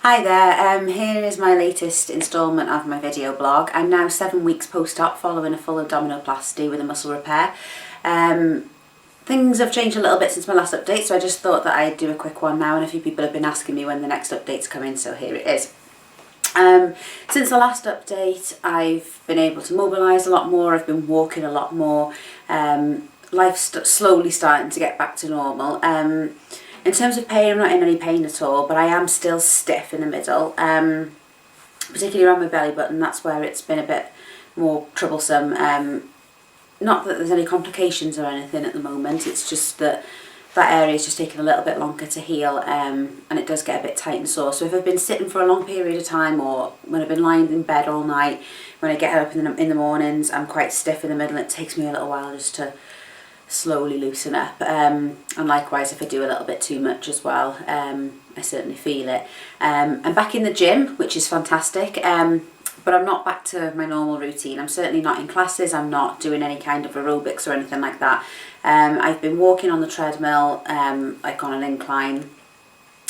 Hi there, here is my latest instalment of my video blog. I'm now 7 weeks post-op following a full abdominoplasty with a muscle repair. Things have changed a little bit since my last update, so I just thought that I'd do a quick one now, and a few people have been asking me when the next update's coming, so here it is. Since the last update, I've been able to mobilise a lot more, I've been walking a lot more, life's slowly starting to get back to normal. In terms of pain, I'm not in any pain at all, but I am still stiff in the middle, particularly around my belly button. That's where it's been a bit more troublesome. Not that there's any complications or anything at the moment, it's just that that area is just taking a little bit longer to heal, and it does get a bit tight and sore. So if I've been sitting for a long period of time, or when I've been lying in bed all night, when I get up in the mornings, I'm quite stiff in the middle. It takes me a little while just to slowly loosen up, and likewise if I do a little bit too much as well, I certainly feel it. I'm back in the gym, which is fantastic, but I'm not back to my normal routine. I'm certainly not in classes, I'm not doing any kind of aerobics or anything like that. I've been walking on the treadmill, like on an incline,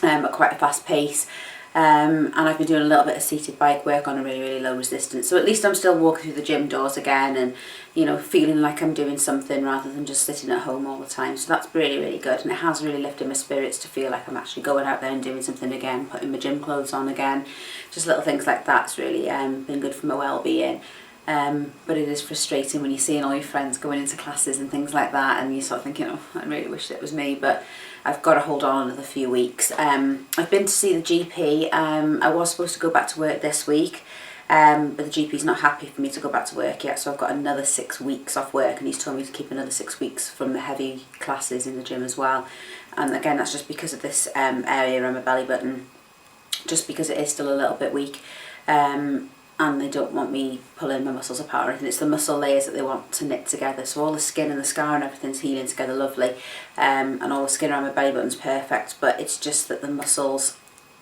at quite a fast pace, and I've been doing a little bit of seated bike work on a really low resistance. So at least I'm still walking through the gym doors again, and you know, feeling like I'm doing something rather than just sitting at home all the time. So that's really good, and it has really lifted my spirits to feel like I'm actually going out there and doing something again, putting my gym clothes on again. Just little things like that's really been good for my well-being. But it is frustrating when you're seeing all your friends going into classes and things like that, and you're sort of thinking, oh, I really wish it was me, but I've got to hold on another few weeks. I've been to see the GP. I was supposed to go back to work this week, but the GP's not happy for me to go back to work yet, so I've got another 6 weeks off work, and he's told me to keep another 6 weeks from the heavy classes in the gym as well. And again, that's just because of this area around my belly button, just because it is still a little bit weak. And they don't want me pulling my muscles apart or anything. It's the muscle layers that they want to knit together. So all the skin and the scar and everything's healing together lovely, and all the skin around my belly button's perfect, but it's just that the muscles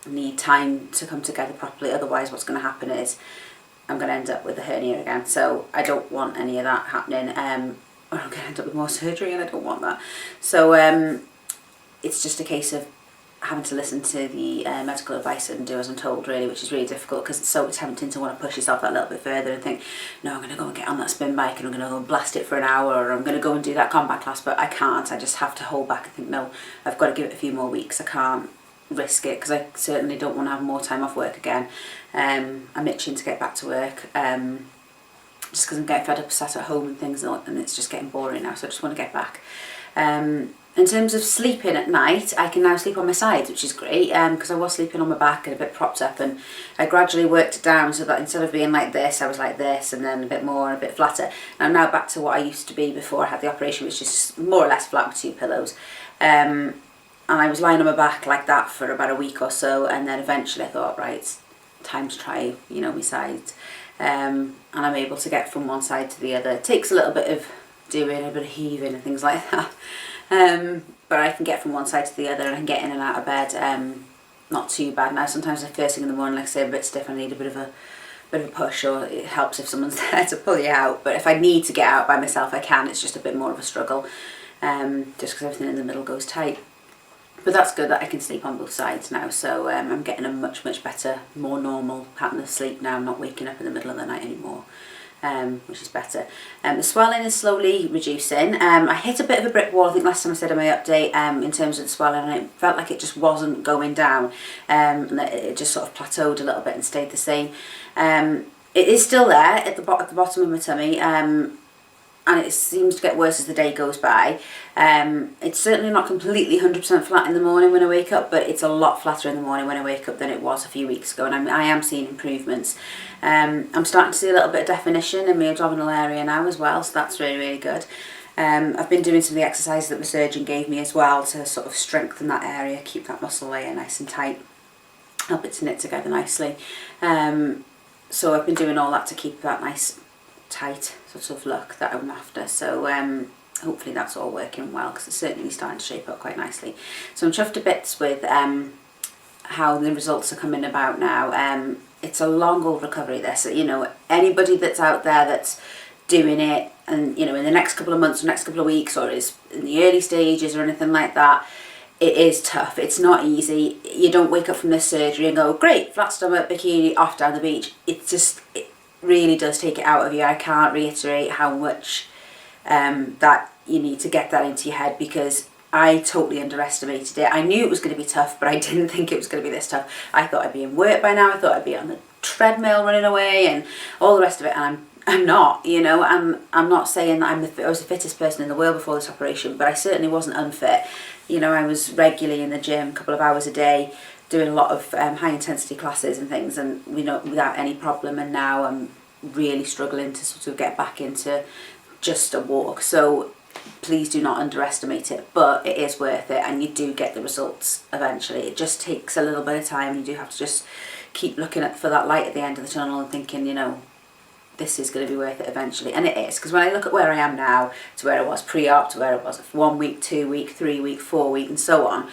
need time to come together properly. Otherwise what's going to happen is I'm going to end up with a hernia again. So I don't want any of that happening, or I'm going to end up with more surgery, and I don't want that. So it's just a case of having to listen to the medical advice and do as I'm told, really, which is really difficult, because it's so tempting to want to push yourself that little bit further and think, no, I'm going to go and get on that spin bike and I'm going to go and blast it for an hour, or I'm going to go and do that combat class, but I can't. I just have to hold back and think, no, I've got to give it a few more weeks. I can't risk it, because I certainly don't want to have more time off work again. I'm itching to get back to work, just because I'm getting fed up sat at home and things, and it's just getting boring now, so I just want to get back. In terms of sleeping at night, I can now sleep on my sides, which is great, because I was sleeping on my back and a bit propped up, and I gradually worked it down so that instead of being like this, I was like this, and then a bit more, a bit flatter. And I'm now back to what I used to be before I had the operation, which is more or less flat with 2 pillows. And I was lying on my back like that for about a week or so, and then eventually I thought, right, it's time to try, you know, my sides. And I'm able to get from one side to the other. It takes a little bit of doing, a bit of heaving and things like that. But I can get from one side to the other, and I can get in and out of bed, not too bad now. Sometimes the first thing in the morning, like I say, I'm a bit stiff, I need a bit of a push, or it helps if someone's there to pull you out. But if I need to get out by myself, I can. It's just a bit more of a struggle, just because everything in the middle goes tight. But that's good that I can sleep on both sides now, so I'm getting a much better, more normal pattern of sleep now. I'm not waking up in the middle of the night anymore. Which is better. The swelling is slowly reducing. I hit a bit of a brick wall, I think last time I said in my update, in terms of the swelling, and it felt like it just wasn't going down, and that it just sort of plateaued a little bit and stayed the same. It is still there at the bottom of my tummy, and it seems to get worse as the day goes by. It's certainly not completely 100% flat in the morning when I wake up, but it's a lot flatter in the morning when I wake up than it was a few weeks ago, and I am seeing improvements. I'm starting to see a little bit of definition in my abdominal area now as well, so that's really good. I've been doing some of the exercises that the surgeon gave me as well to sort of strengthen that area, keep that muscle layer nice and tight, help it to knit together nicely. So I've been doing all that to keep that nice tight sort of look that I'm after. So hopefully that's all working well, because it's certainly starting to shape up quite nicely. So I'm chuffed to bits with how the results are coming about now. It's a long old recovery, this. You know, anybody that's out there that's doing it, and you know, in the next couple of months or next couple of weeks, or is in the early stages or anything like that, it is tough. It's not easy. You don't wake up from this surgery and go, great, flat stomach, bikini, off down the beach. It really does take it out of you. I can't reiterate how much that you need to get that into your head, because I totally underestimated it. I knew it was going to be tough, but I didn't think it was going to be this tough. I thought I'd be in work by now. I thought I'd be on the treadmill running away and all the rest of it, and I'm not, you know. I'm not saying that I was the fittest person in the world before this operation, but I certainly wasn't unfit. You know, I was regularly in the gym, a couple of hours a day, doing a lot of high intensity classes and things, and you know, without any problem. And now I'm really struggling to sort of get back into just a walk. So please do not underestimate it, but it is worth it, and you do get the results eventually. It just takes a little bit of time. You do have to just keep looking for that light at the end of the tunnel and thinking, you know, this is going to be worth it eventually. And it is, because when I look at where I am now to where I was pre-op, to where I was 1 week, 2 week, 3 week, 4 week, and so on,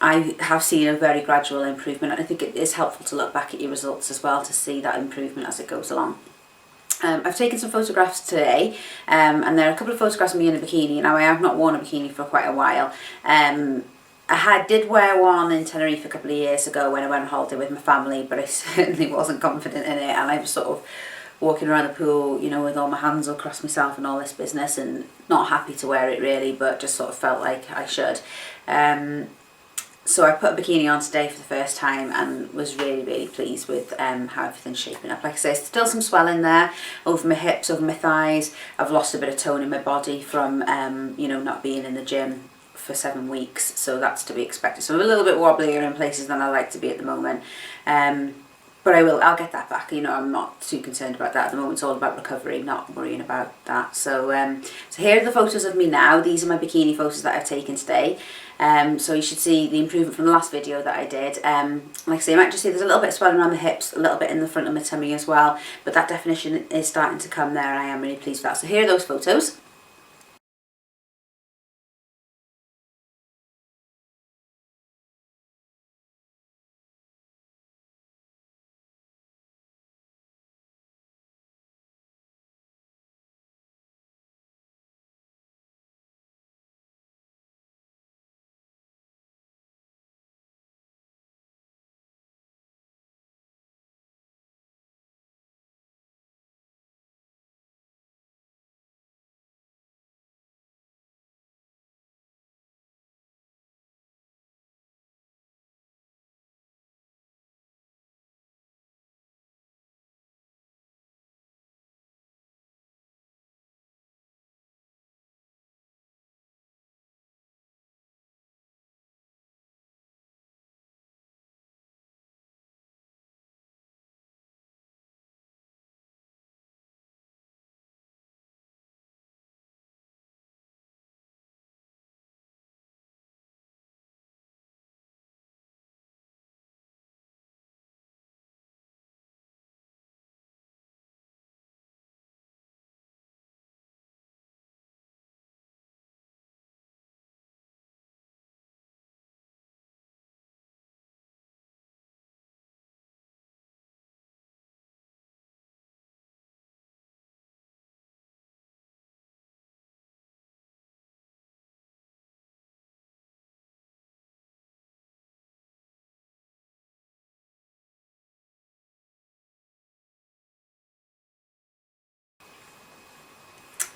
I have seen a very gradual improvement. And I think it is helpful to look back at your results as well to see that improvement as it goes along. I've taken some photographs today, and there are a couple of photographs of me in a bikini. Now, I have not worn a bikini for quite a while. I did wear one in Tenerife a couple of years ago when I went on holiday with my family, but I certainly wasn't confident in it, and I was sort of walking around the pool, you know, with all my hands across myself and all this business, and not happy to wear it really, but just sort of felt like I should. So I put a bikini on today for the first time and was really, really pleased with how everything's shaping up. Like I say, there's still some swelling there over my hips, over my thighs. I've lost a bit of tone in my body from, you know, not being in the gym for 7 weeks, so that's to be expected. So I'm a little bit wobblier in places than I like to be at the moment. But I'll get that back. You know, I'm not too concerned about that at the moment. It's all about recovery, not worrying about that. So so here are the photos of me now. These are my bikini photos that I've taken today. So you should see the improvement from the last video that I did. Like I say, you might just see there's a little bit of swelling around the hips, a little bit in the front of my tummy as well. But that definition is starting to come there, and I am really pleased with that. So here are those photos.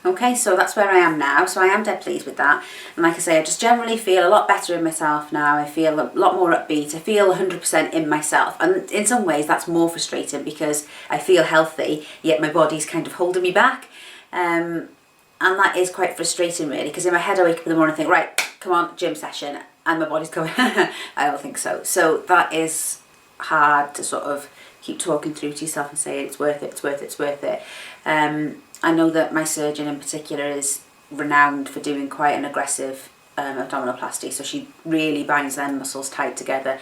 Okay, so that's where I am now, so I am dead pleased with that. And like I say, I just generally feel a lot better in myself now. I feel a lot more upbeat. I feel 100% in myself. And in some ways that's more frustrating because I feel healthy, yet my body's kind of holding me back. And that is quite frustrating really, because in my head I wake up in the morning and think, right, come on, gym session. And my body's going, I don't think so. So that is hard to sort of keep talking through to yourself and say it's worth it, it's worth it, it's worth it. I know that my surgeon in particular is renowned for doing quite an aggressive abdominoplasty, so she really binds them muscles tight together,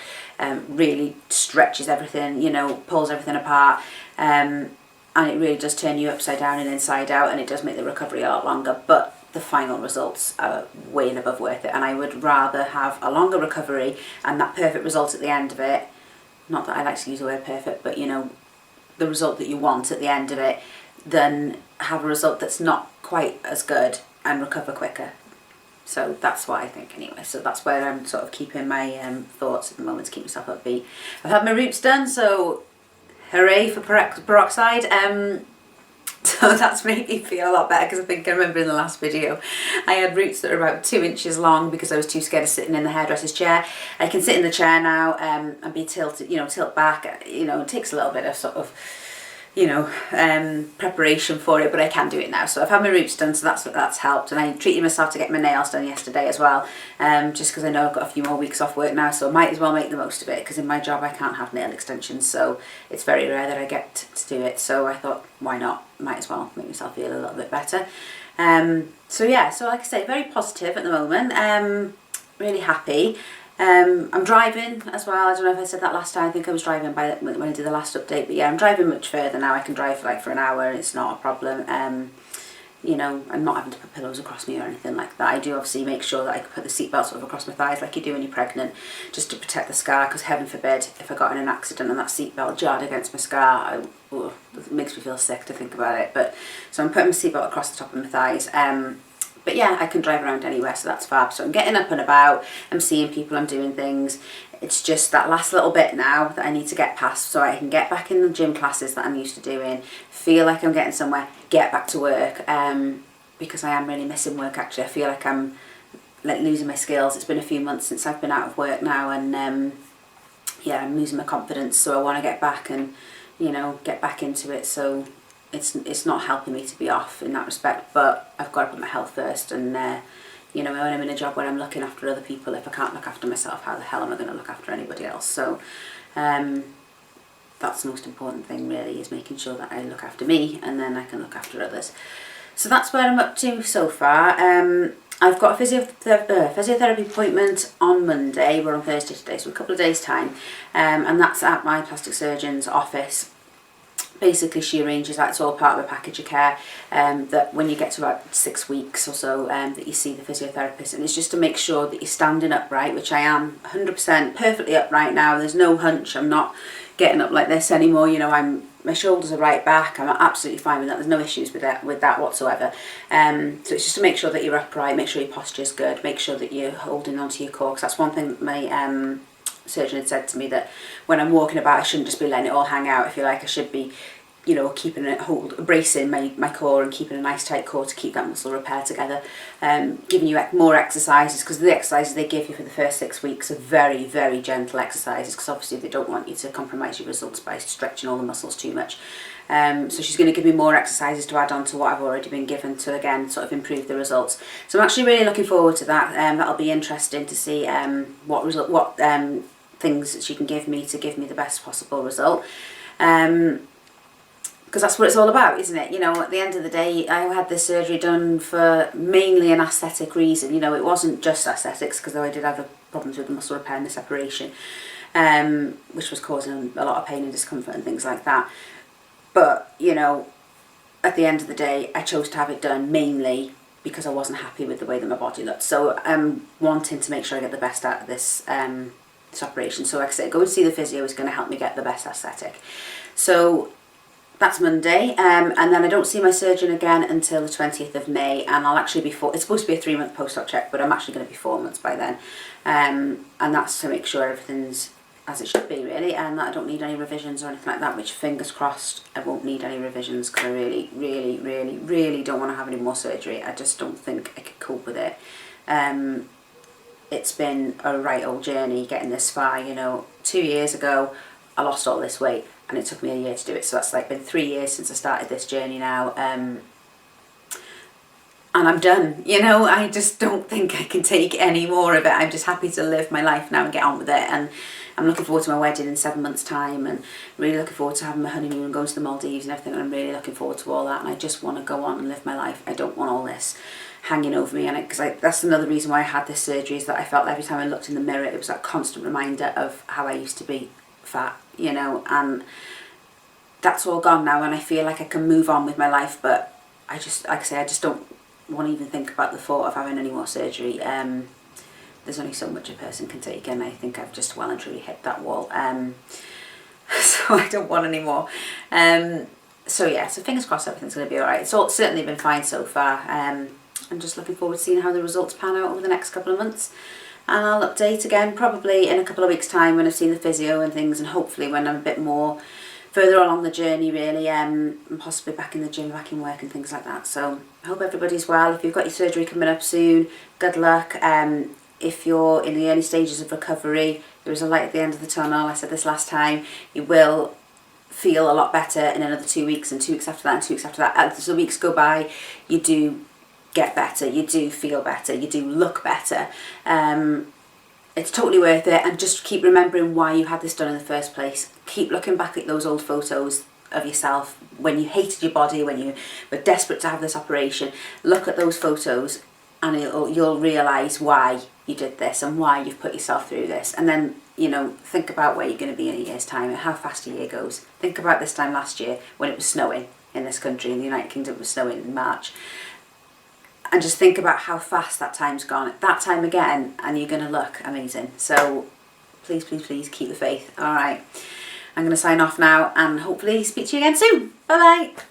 really stretches everything, you know, pulls everything apart, and it really does turn you upside down and inside out, and it does make the recovery a lot longer, but the final results are way and above worth it. And I would rather have a longer recovery and that perfect result at the end of it, not that I like to use the word perfect, but you know, the result that you want at the end of it, than have a result that's not quite as good and recover quicker. So that's what I think anyway. So that's where I'm sort of keeping my thoughts at the moment to keep myself upbeat. I've had my roots done, so hooray for peroxide. So that's made me feel a lot better, because I think I remember in the last video I had roots that were about 2 inches long because I was too scared of sitting in the hairdresser's chair. I can sit in the chair now and be tilted, tilt back. It takes a little bit of sort of preparation for it, but I can do it now. So I've had my roots done, so that's helped. And I treated myself to get my nails done yesterday as well, just because I know I've got a few more weeks off work now, so I might as well make the most of it, because in my job I can't have nail extensions, so it's very rare that I get to do it. So I thought, why not? Might as well make myself feel a little bit better. So yeah, so like I say, very positive at the moment. Really happy. I'm driving as well. I don't know if I said that last time. I think I was driving when I did the last update, but yeah, I'm driving much further now. I can drive for an hour and it's not a problem. I'm not having to put pillows across me or anything like that. I do obviously make sure that I can put the seatbelt sort of across my thighs like you do when you're pregnant, just to protect the scar, because heaven forbid if I got in an accident and that seatbelt jarred against my scar, it makes me feel sick to think about it. But so I'm putting my seatbelt across the top of my thighs. But yeah, I can drive around anywhere, so that's fab. So I'm getting up and about, I'm seeing people, I'm doing things. It's just that last little bit now that I need to get past, so I can get back in the gym classes that I'm used to doing, feel like I'm getting somewhere, get back to work, because I am really missing work actually. I feel like I'm losing my skills. It's been a few months since I've been out of work now, and yeah, I'm losing my confidence, so I want to get back and, get back into it. So it's not helping me to be off in that respect, but I've got to put my health first. And when I'm in a job where I'm looking after other people, if I can't look after myself, how the hell am I going to look after anybody else? So that's the most important thing really, is making sure that I look after me and then I can look after others. So that's where I'm up to so far. I've got a physiotherapy appointment on Monday. We're on Thursday today, so a couple of days time, and that's at my plastic surgeon's office. Basically, she arranges that. It's all part of a package of care, that when you get to about 6 weeks or so, that you see the physiotherapist, and it's just to make sure that you're standing upright, which I am 100% perfectly upright now. There's no hunch. I'm not getting up like this anymore. My shoulders are right back. I'm absolutely fine with that. There's no issues with that whatsoever. So it's just to make sure that you're upright, make sure your posture's good, make sure that you're holding onto your core, because that's one thing that my surgeon had said to me, that when I'm walking about I shouldn't just be letting it all hang out, if you like. I should be keeping it bracing my core and keeping a nice tight core to keep that muscle repair together. Giving you more exercises, because the exercises they give you for the first 6 weeks are very, very gentle exercises, because obviously they don't want you to compromise your results by stretching all the muscles too much. So she's going to give me more exercises to add on to what I've already been given, to again sort of improve the results. So I'm actually really looking forward to that. That'll be interesting to see what things that she can give me to give me the best possible result. Because that's what it's all about, isn't it? At the end of the day, I had this surgery done for mainly an aesthetic reason. It wasn't just aesthetics, because though I did have the problems with the muscle repair and the separation, which was causing a lot of pain and discomfort and things like that. But, at the end of the day, I chose to have it done mainly because I wasn't happy with the way that my body looked. So I'm wanting to make sure I get the best out of this operation. So like I said, go and see the physio is going to help me get the best aesthetic. So that's Monday, and then I don't see my surgeon again until the 20th of May, and I'll actually be it's supposed to be a 3-month post-op check, but I'm actually going to be 4 months by then, and that's to make sure everything's as it should be really, and that I don't need any revisions or anything like that, which fingers crossed I won't need any revisions, because I really, really, really, really don't want to have any more surgery. I just don't think I could cope with it. It's been a right old journey getting this far. 2 years ago I lost all this weight, and it took me a year to do it, so that's been 3 years since I started this journey now, and I'm done. I just don't think I can take any more of it. I'm just happy to live my life now and get on with it, and I'm looking forward to my wedding in 7 months time, and really looking forward to having my honeymoon and going to the Maldives and everything, and I'm really looking forward to all that, and I just want to go on and live my life. I don't want all this hanging over me, and because that's another reason why I had this surgery, is that I felt every time I looked in the mirror it was that constant reminder of how I used to be fat, and that's all gone now, and I feel like I can move on with my life. But I just, like I say, I just don't want to even think about the thought of having any more surgery. There's only so much a person can take, and I think I've just well and truly hit that wall, so I don't want any more. So yeah, so fingers crossed everything's going to be alright. It's certainly been fine so far. I'm just looking forward to seeing how the results pan out over the next couple of months. And I'll update again probably in a couple of weeks' time when I've seen the physio and things, and hopefully when I'm a bit more further along the journey really, and possibly back in the gym, back in work and things like that. So I hope everybody's well. If you've got your surgery coming up soon, good luck. If you're in the early stages of recovery, there is a light at the end of the tunnel. I said this last time, you will feel a lot better in another 2 weeks, and 2 weeks after that, and 2 weeks after that. As the weeks go by, you do get better, you do feel better, you do look better. It's totally worth it, and just keep remembering why you had this done in the first place. Keep looking back at those old photos of yourself when you hated your body, when you were desperate to have this operation. Look at those photos and you'll realise why you did this and why you've put yourself through this. And then, you know, think about where you're going to be in a year's time and how fast a year goes. Think about this time last year when it was snowing in this country, in the United Kingdom. It was snowing in March. And just think about how fast that time's gone. At that time again, and you're going to look amazing. So please, please, please keep the faith. All right. I'm going to sign off now and hopefully speak to you again soon. Bye-bye.